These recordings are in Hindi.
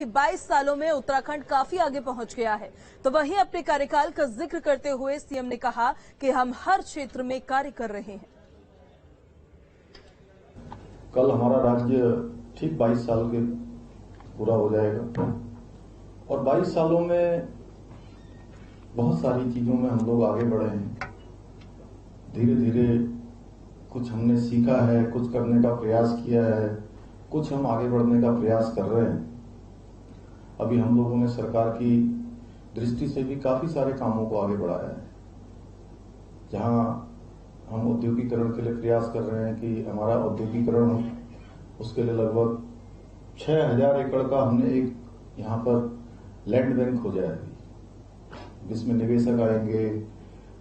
22 सालों में उत्तराखंड काफी आगे पहुंच गया है। तो वहीं अपने कार्यकाल का जिक्र करते हुए सीएम ने कहा कि हम हर क्षेत्र में कार्य कर रहे हैं। कल हमारा राज्य ठीक 22 साल के पूरा हो जाएगा और 22 सालों में बहुत सारी चीजों में हम लोग आगे बढ़े हैं। धीरे धीरे कुछ हमने सीखा है, कुछ करने का प्रयास किया है, कुछ हम आगे बढ़ने का प्रयास कर रहे हैं। अभी हम लोगों ने सरकार की दृष्टि से भी काफी सारे कामों को आगे बढ़ाया है। जहां हम औद्योगिकरण के लिए प्रयास कर रहे हैं कि हमारा औद्योगिकरण हो, उसके लिए लगभग 6000 एकड़ का हमने एक यहाँ पर लैंड बैंक खोजा है, जिसमें निवेशक आएंगे,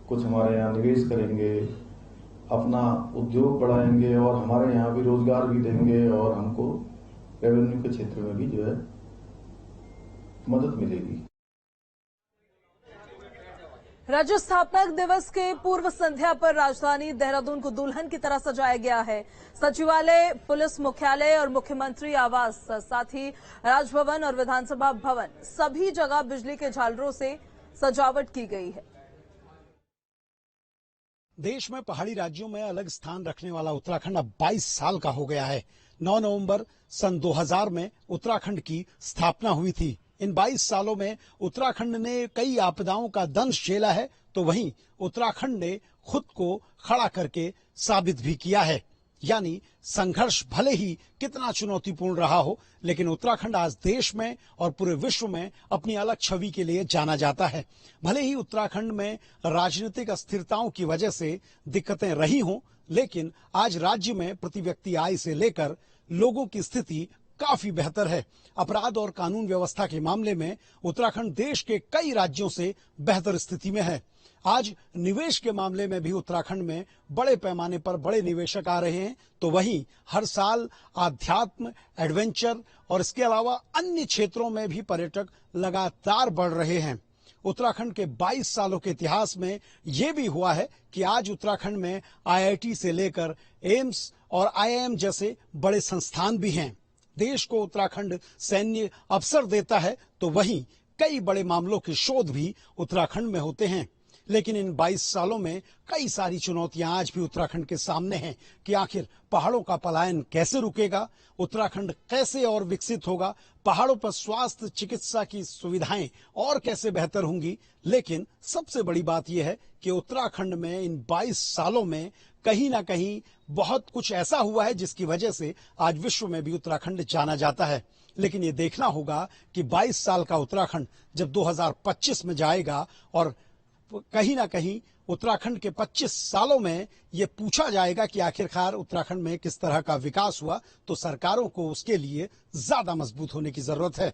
कुछ हमारे यहाँ निवेश करेंगे, अपना उद्योग बढ़ाएंगे और हमारे यहाँ भी रोजगार भी देंगे और हमको रेवेन्यू के क्षेत्र में भी जो है मदद मिलेगी। राज्य स्थापना दिवस के पूर्व संध्या पर राजधानी देहरादून को दुल्हन की तरह सजाया गया है। सचिवालय, पुलिस मुख्यालय और मुख्यमंत्री आवास, साथ ही राजभवन और विधानसभा भवन, सभी जगह बिजली के झालरों से सजावट की गई है। देश में पहाड़ी राज्यों में अलग स्थान रखने वाला उत्तराखंड अब 22 साल का हो गया है। 9 नवंबर सन 2000 में उत्तराखंड की स्थापना हुई थी। इन 22 सालों में उत्तराखंड ने कई आपदाओं का दंश झेला है, तो वहीं उत्तराखंड ने खुद को खड़ा करके साबित भी किया है। यानी संघर्ष भले ही कितना चुनौतीपूर्ण रहा हो, लेकिन उत्तराखंड आज देश में और पूरे विश्व में अपनी अलग छवि के लिए जाना जाता है। भले ही उत्तराखंड में राजनीतिक अस्थिरताओं की वजह से दिक्कतें रही हों, लेकिन आज राज्य में प्रति व्यक्ति आय से लेकर लोगों की स्थिति काफी बेहतर है। अपराध और कानून व्यवस्था के मामले में उत्तराखंड देश के कई राज्यों से बेहतर स्थिति में है। आज निवेश के मामले में भी उत्तराखंड में बड़े पैमाने पर बड़े निवेशक आ रहे हैं, तो वहीं हर साल आध्यात्म, एडवेंचर और इसके अलावा अन्य क्षेत्रों में भी पर्यटक लगातार बढ़ रहे हैं। उत्तराखंड के 22 सालों के इतिहास में ये भी हुआ है कि आज उत्तराखंड में IIT से लेकर एम्स और IIM जैसे बड़े संस्थान भी हैं। देश को उत्तराखंड सैन्य अवसर देता है, तो वहीं कई बड़े मामलों के शोध भी उत्तराखंड में होते हैं। लेकिन इन 22 सालों में कई सारी चुनौतियां आज भी उत्तराखंड के सामने हैं कि आखिर पहाड़ों का पलायन कैसे रुकेगा, उत्तराखंड कैसे और विकसित होगा, पहाड़ों पर स्वास्थ्य चिकित्सा की सुविधाएं और कैसे बेहतर होंगी। लेकिन सबसे बड़ी बात यह है कि उत्तराखंड में इन 22 सालों में कहीं ना कहीं बहुत कुछ ऐसा हुआ है जिसकी वजह से आज विश्व में भी उत्तराखंड जाना जाता है। लेकिन ये देखना होगा कि 22 साल का उत्तराखंड जब 2025 में जाएगा और कहीं ना कहीं उत्तराखंड के 25 सालों में ये पूछा जाएगा कि आखिरकार उत्तराखंड में किस तरह का विकास हुआ, तो सरकारों को उसके लिए ज्यादा मजबूत होने की जरूरत है।